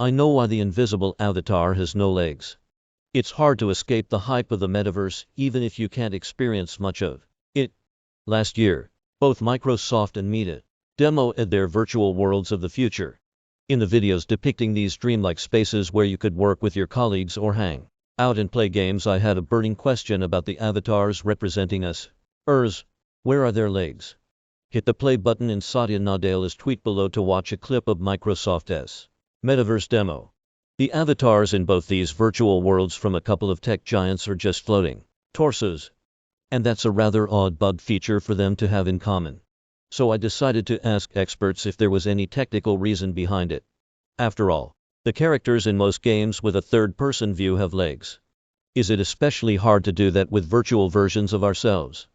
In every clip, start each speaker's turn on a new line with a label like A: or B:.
A: I know why the invisible avatar has no legs. It's hard to escape the hype of the metaverse, even if you can't experience much of it. Last year, both Microsoft and Meta demoed their virtual worlds of the future. In the videos depicting these dreamlike spaces where you could work with your colleagues or hang out and play games, I had a burning question about the avatars representing us. Where are their legs? Hit the play button in Satya Nadella's tweet below to watch a clip of Microsoft's Metaverse demo. The avatars in both these virtual worlds from a couple of tech giants are just floating torsos. And that's a rather odd bug feature for them to have in common. So I decided to ask experts if there was any technical reason behind it. After all, the characters in most games with a third-person view have legs. Is it especially hard to do that with virtual versions of ourselves?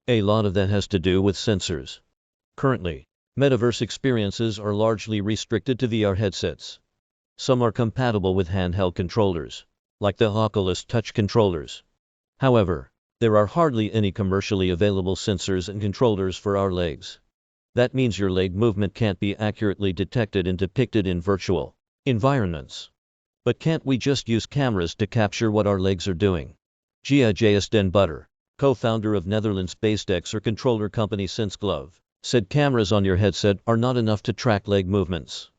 A: A lot of that has to do with sensors. Currently, metaverse experiences are largely restricted to VR headsets. Some are compatible with handheld controllers, like the Oculus Touch controllers. However, there are hardly any commercially available sensors and controllers for our legs. That means your leg movement can't be accurately detected and depicted in virtual environments. But can't we just use cameras to capture what our legs are doing? Gijs den Butter, co-founder of Netherlands-based XR controller company SenseGlove, said cameras on your headset are not enough to track leg movements.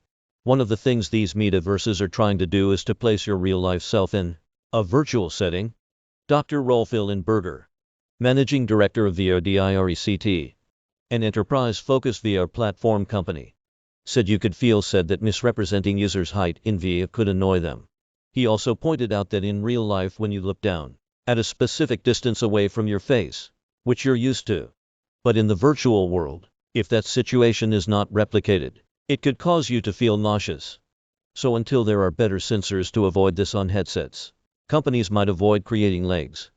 A: One of the things these metaverses are trying to do is to place your real-life self in a virtual setting. Dr. Rolf Illenberger, managing director of VRDIRECT, an enterprise-focused VR platform company, said that misrepresenting users' height in VR could annoy them. He also pointed out that in real life, when you look down at a specific distance away from your face, which you're used to, but in the virtual world, if that situation is not replicated, it could cause you to feel nauseous. So until there are better sensors to avoid this on headsets, companies might avoid creating legs.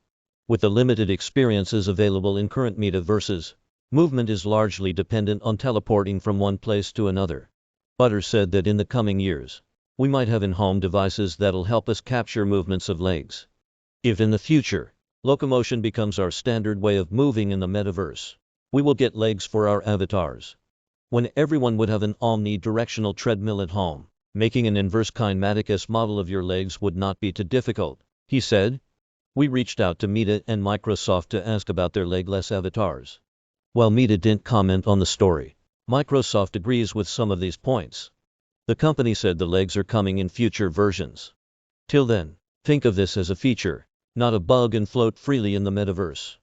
A: With the limited experiences available in current metaverses, movement is largely dependent on teleporting from one place to another. Butter said that in the coming years, we might have in-home devices that'll help us capture movements of legs. If in the future, locomotion becomes our standard way of moving in the metaverse, we will get legs for our avatars. When everyone would have an omnidirectional treadmill at home, making an inverse kinematic model of your legs would not be too difficult, he said. We reached out to Meta and Microsoft to ask about their legless avatars. While Meta didn't comment on the story, Microsoft agrees with some of these points. The company said the legs are coming in future versions. Till then, think of this as a feature, not a bug, and float freely in the metaverse.